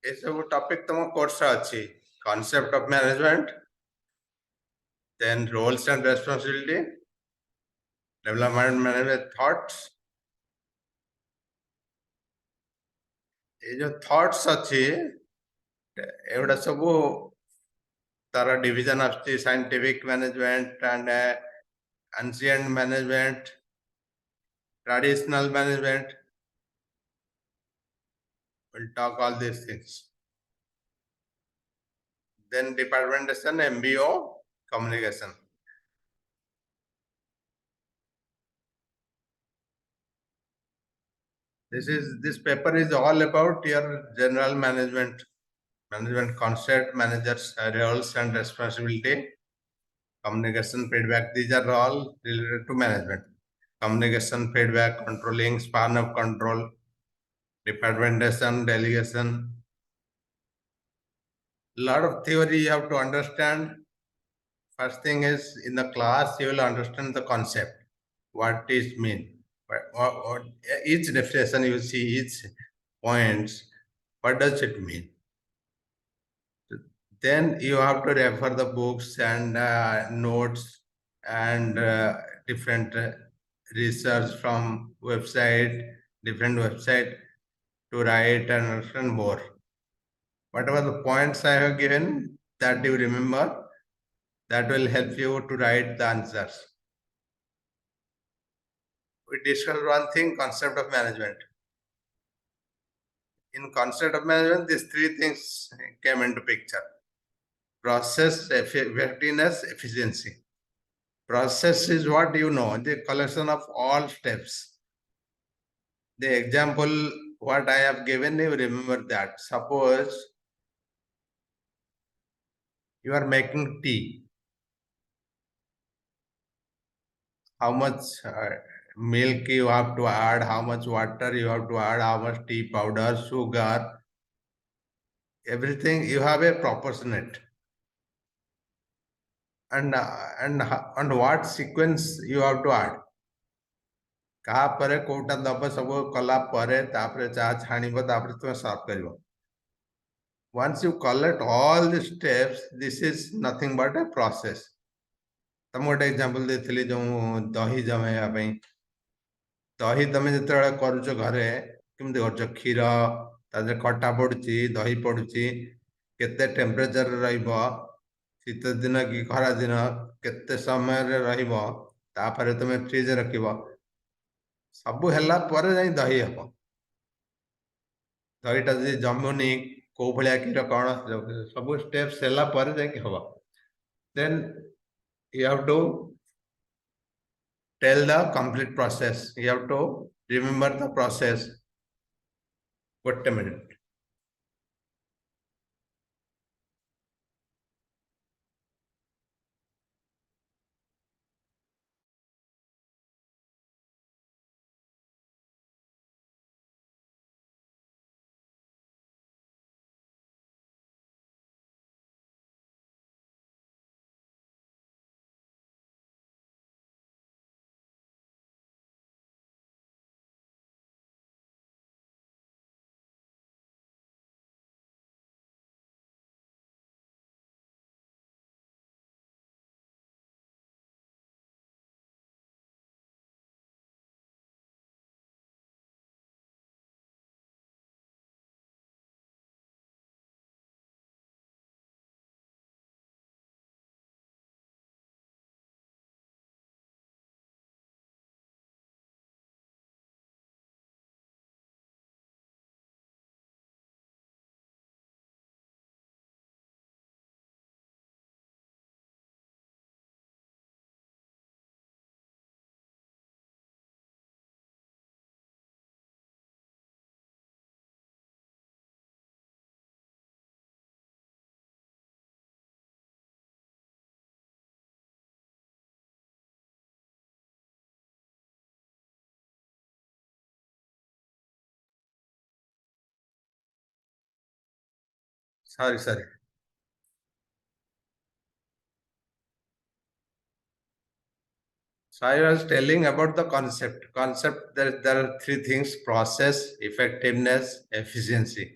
ये सब टॉपिक तुम कोर्स अच्छी concept of management, then roles and responsibility, development management thoughts. ये जो thoughts अच्छी एवढा सब तारा division अच्छी scientific management and ancient management, traditional management. We'll talk all these things. Then departmentation, MBO, communication. This paper is all about your general management concept, managers roles and responsibility, communication feedback. These are all related to management. Communication feedback, controlling span of control, departmentation, delegation. Lot of theory you have to understand. First thing is in the class you will understand the concept. What it mean? What each definition you see each points. What does it mean? Then you have to refer the books and notes and different research from different website to write and understand more. Whatever the points I have given that you remember, that will help you to write the answers. We discussed one thing, concept of management. In concept of management, these three things came into picture. Process, effectiveness, efficiency. Process is what you know, the collection of all steps. The example what I have given you, remember that. Suppose you are making tea. How much milk you have to add, how much water you have to add, how much tea powder, sugar, everything you have a proportionate. And what sequence you have to add. Kota दब सब कला चा छाणीब तुम सर्व कर. Once you collect all the steps, this is nothing but a process. तुम गोटे example देथिली जो दही जमाइबा पई. दही तुम जिते करूच घरे केमती कर क्षीर ताजे खटा पड़ुची दही पड़ुची केते टेम्परेचर रहिबो शीत दिन कि खरा दिन केते समय रहिबो तापर तुम फ्रिज रखिबो सबु हेला पर जाई दही हबो. दहीटा जदि जमुनी को भलिया क्षीर कौन सब स्टेप्स हेला पर जाई हबो. Then you have to tell the complete process. You have to remember the process. Wait a minute. Sorry. So I was telling about the concept. There are three things: process, effectiveness, efficiency.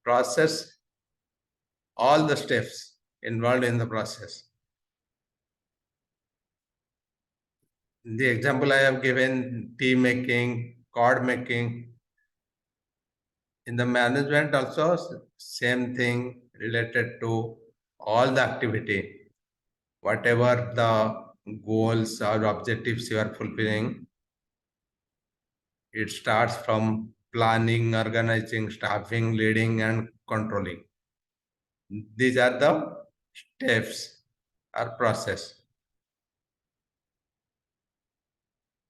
process, all the steps involved in the process. The example I have given, tea making, cord making. In the management also, same thing related to all the activity. Whatever the goals or objectives you are fulfilling, it starts from planning, organizing, staffing, leading, and controlling. These are the steps or process.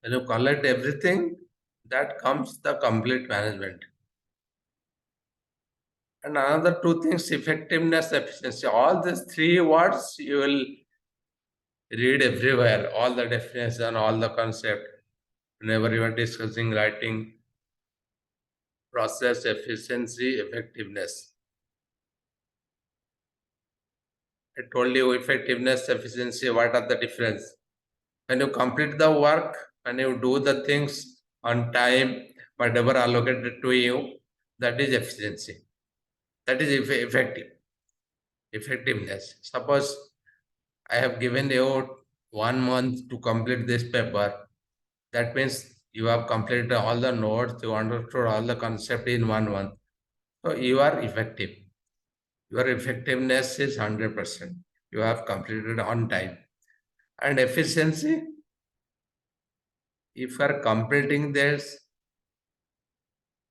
When you collect everything, that comes the complete management. And another two things, effectiveness, efficiency. All these three words you will read everywhere, all the definition, all the concept. Whenever you are discussing writing, process, efficiency, effectiveness. I told you effectiveness, efficiency, what are the difference? When you complete the work and you do the things on time, whatever allocated to you, that is efficiency. That is effectiveness. Suppose I have given you 1 month to complete this paper. That means you have completed all the notes, you understood all the concept in 1 month. So you are effective. Your effectiveness is 100%. You have completed on time. And efficiency, if you are completing this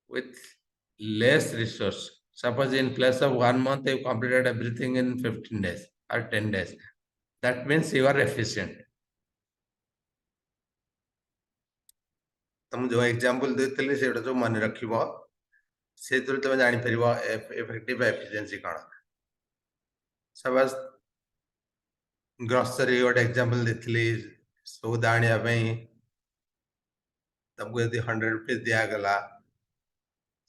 with less resource, suppose in place of 1 month, you completed everything in 15 days or 10 days. That means you are efficient. तुम जो example देते से जो मन रखिबो से तुम जानि परिबो effective efficiency काण सपोज ग्रोसरी गोटे एग्जांपल देथिली सौदा आनिया पई तुमको यदि 100 रुपीस दिया गला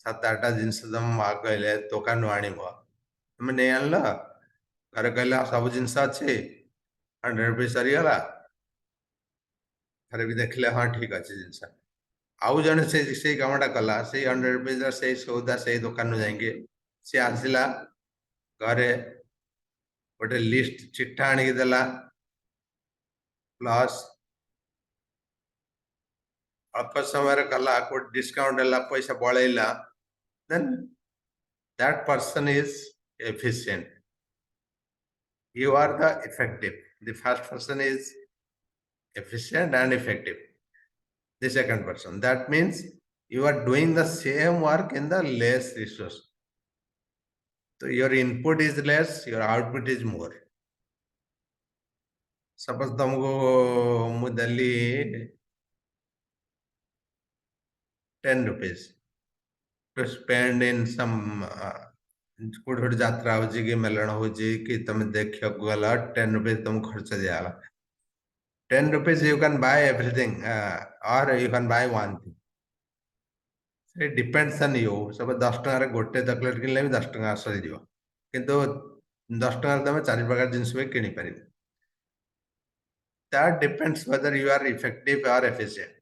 7-8 जिनस तुम माग कहले दुकान आनिबो तुम नहीं आनला घर कहला सब जिनस अच्छे 100 रुपीस सरी गला घर भी देखले हाँ ठीक अच्छे जिनस आउ जने से कामटा कला से 100 रुपीस से सौदा से दुकान जाएंगे से आसिला घरे गोटे लिस्ट चिट्ठा आनिक देला प्लस अल्प समय कला को डिस्काउंट देला पैसा बढ़ेला then that person is efficient. You are the effective. The first person is efficient and effective. The second person, that means you are doing the same work in the less resource. So your input is less, your output is more. Suppose तुमको मु daily 10 rupees to spend in some कोट गोटे यात्रा हो कि मेलण हो कि तुम देखा गला 10 रुपीज तुम खर्च दिया 10 rupees you can buy everything or you can buy one thing. It depends on you. Suppose 10 टंकार गोटे चॉकलेट किनले भी 10 टंका सरी दियो किंतु 10 टंकार तुम 4 प्रकार जिनस भी किनी परिबे. That depends whether you are effective or efficient.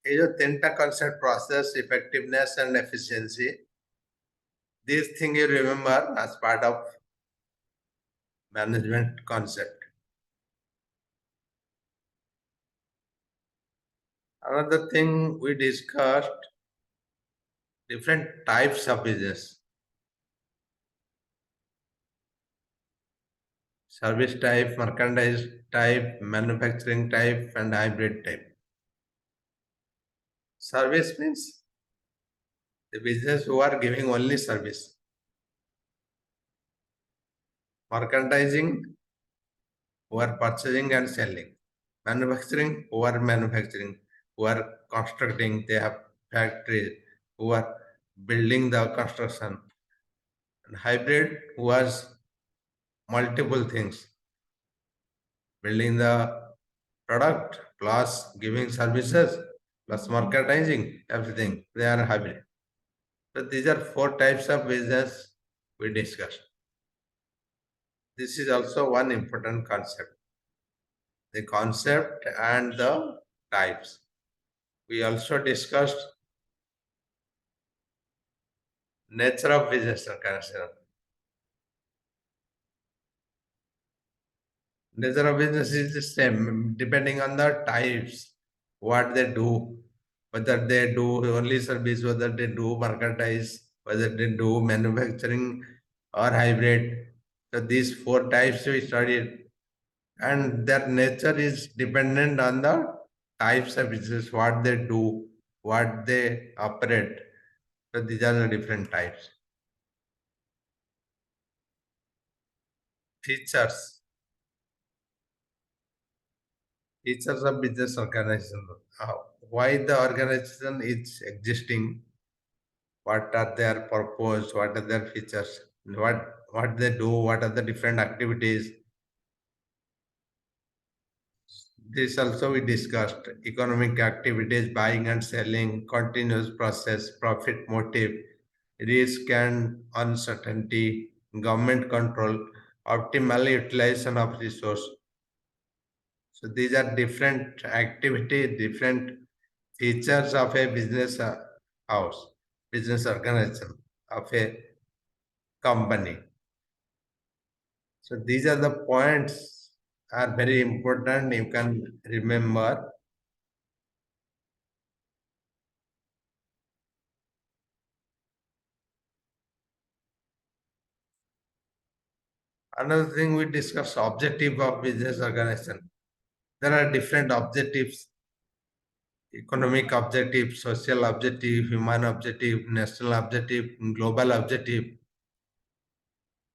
ये जो तीनटा concept, process, effectiveness and efficiency, these things you remember as part of management concept. Another thing we discussed, different types of business. Service type, merchandise type, manufacturing type, and hybrid type. Service means the business who are giving only service. Merchandising, who are purchasing and selling. Manufacturing, who are manufacturing, who are constructing, they have factories, who are building the construction. And hybrid, who has multiple things, building the product plus giving services plus merchandising, everything. They are hybrid. So these are 4 types of business we discussed. This is also one important concept. The concept and the types. We also discussed Nature of business organization. Nature of business is the same, depending on the types, what they do, whether they do only service, whether they do merchandise, whether they do manufacturing or hybrid. So these four types we studied, and their nature is dependent on the types of business, what they do, what they operate. So these are the different types. Features. Features of business organization. Why the organization is existing, what are their purpose, what are their features, what they do, what are the different activities. This also we discussed. Economic activities, buying and selling, continuous process, profit motive, risk and uncertainty, government control, optimal utilization of resource. So these are different activity, different features of a business house, business organization of a company. So these are the points are very important. You can remember. Another thing we discuss objective of business organization. There are different objectives: economic objective, social objective, human objective, national objective, global objective.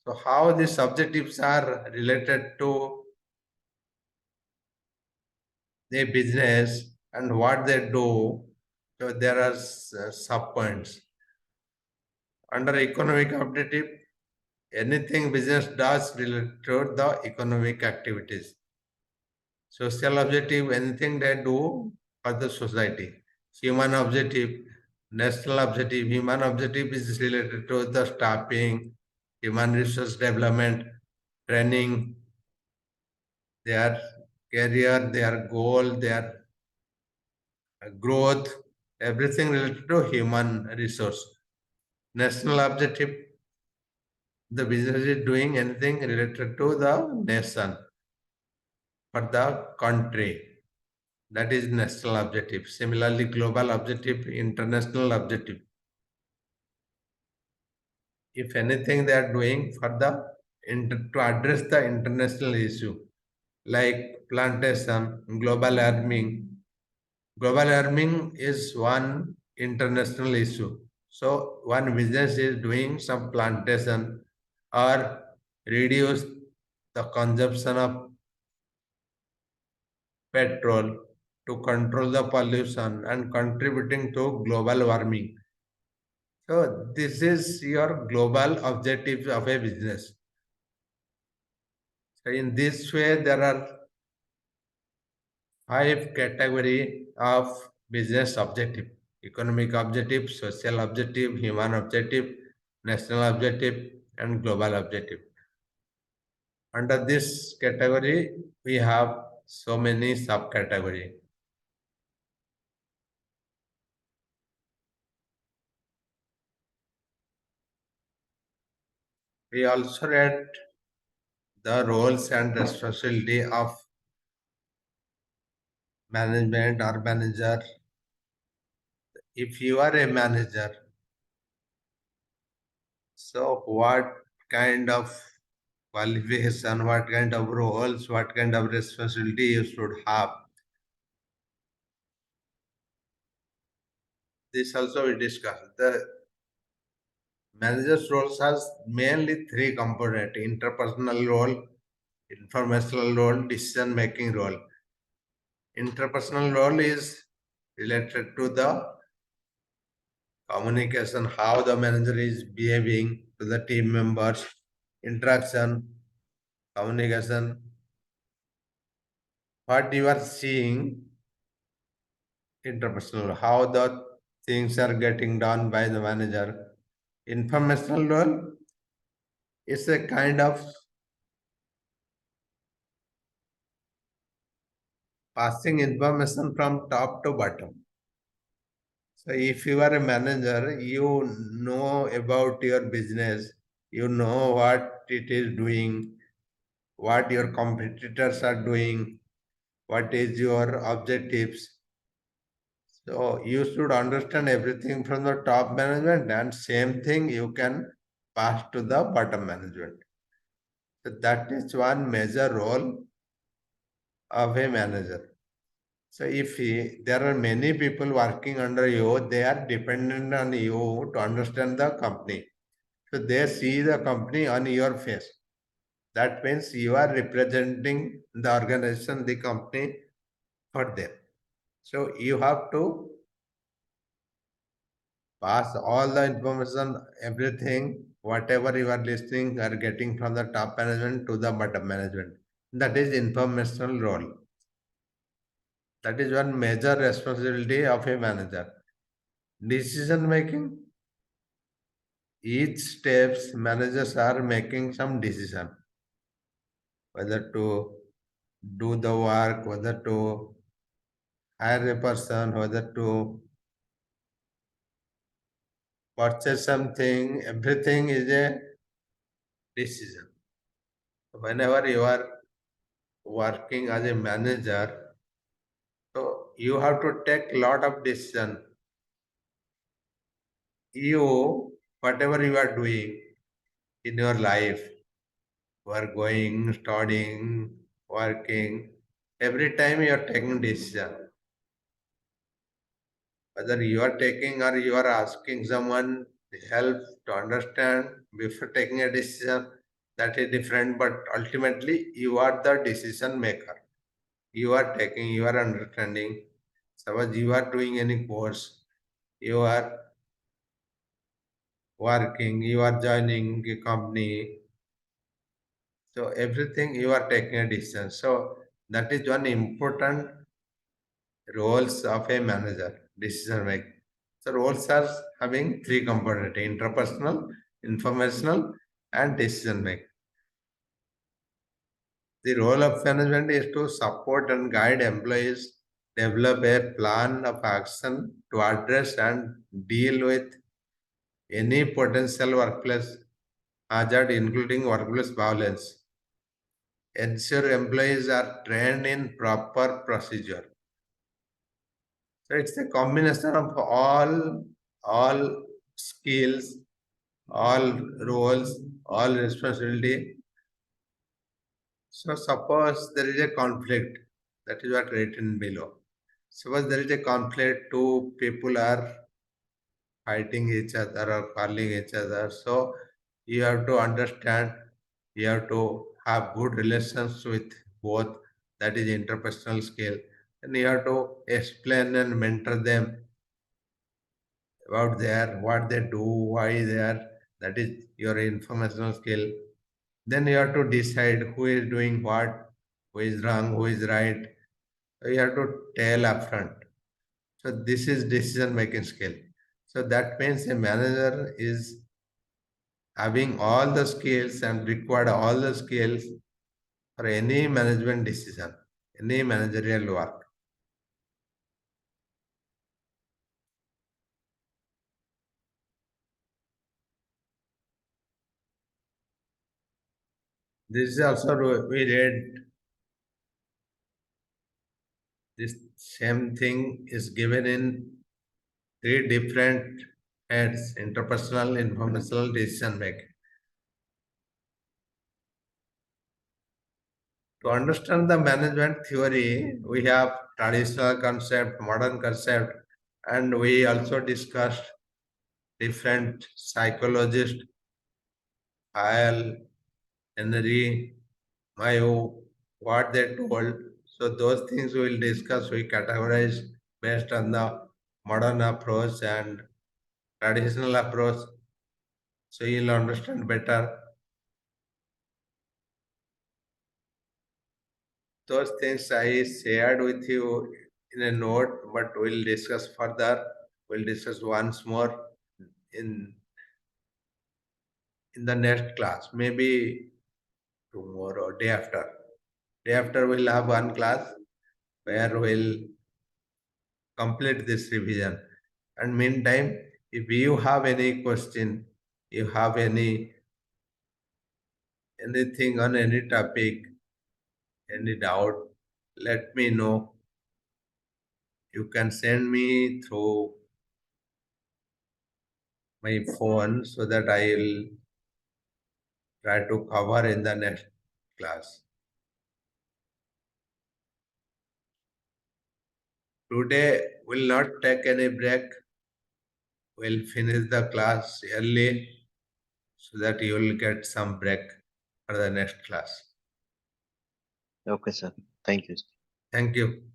So how these objectives are related to the business and what they do. So there are sub points. Under economic objective, anything business does related to the economic activities. Social objective, anything they do for the society. Human objective, national objective. Human objective is related to the staffing, human resource development, training, their career, their goal, their growth, everything related to human resource. National objective, the business is doing anything related to the nation, for the country. That is national objective. Similarly, global objective, international objective. If anything they are doing for the to address the international issue like plantation, global warming. Global warming is one international issue. So one business is doing some plantation or reduce the consumption of petrol to control the pollution and contributing to global warming. So this is your global objective of a business. So in this way, there are five category of business objective: economic objective, social objective, human objective, national objective, and global objective. Under this category, we have so many subcategory. We also read the roles and responsibility of management or manager. If you are a manager, so what kind of qualification, what kind of roles, what kind of responsibility you should have? This also we discussed. The manager's roles has mainly three components: interpersonal role, informational role, decision making role. Interpersonal role is related to the communication, how the manager is behaving to the team members, interaction, communication, what you are seeing. Interpersonal, how the things are getting done by the manager. Informational role is a kind of passing information from top to bottom. So if you are a manager, you know about your business, you know what it is doing, what your competitors are doing, what is your objectives. So you should understand everything from the top management, and same thing you can pass to the bottom management. So that is one major role of a manager. So if there are many people working under you, they are dependent on you to understand the company. So they see the company on your face. That means you are representing the organization, the company for them. So you have to pass all the information, everything, whatever you are listening or getting from the top management to the bottom management. That is informational role. That is one major responsibility of a manager. Decision making, each steps managers are making some decision, whether to do the work, whether to hire a person, whether to purchase something, everything is a decision. Whenever you are working as a manager, so you have to take lot of decision. You, whatever you are doing in your life, you are going, studying, working, every time you are taking decision. Whether you are taking or you are asking someone help to understand before taking a decision, that is different, but ultimately you are the decision maker. You are taking, you are understanding. Suppose you are doing any course, you are working, you are joining a company, so everything you are taking a decision. So that is one important roles of a manager, decision making. So roles are having three components: interpersonal, informational, and decision making. The role of management is to support and guide employees, develop a plan of action to address and deal with any potential workplace hazard, including workplace violence. Ensure employees are trained in proper procedure. So it's a combination of all skills, all roles, all responsibility. So suppose there is a conflict, that is what written below. Suppose there is a conflict, two people are fighting each other or calling each other. So you have to understand, you have to have good relations with both, that is interpersonal skill. And you have to explain and mentor them about their what they do, why they are, that is your informational skill. Then you have to decide who is doing what, who is wrong, who is right. So you have to tell upfront. So this is decision making skill. So that means a manager is having all the skills and required all the skills for any management decision, any managerial work. This is also we read this same thing is given in three different heads: interpersonal, informational, decision making. To understand the management theory, we have traditional concept, modern concept, and we also discussed different psychologists, Hale, Henry, Mayo, what they told. So those things we will discuss, we categorize based on the modern approach and traditional approach. So you'll understand better. Those things I shared with you in a note, but we'll discuss further. We'll discuss once more in in the next class, maybe tomorrow, day after. Day after we'll have one class where we'll complete this revision. And meantime, if you have any question, you have anything on any topic, any doubt, let me know. You can send me through my phone so that I will try to cover in the next class. Today we'll not take any break. We'll finish the class early so that you will get some break for the next class. Okay, sir. Thank you. Thank you.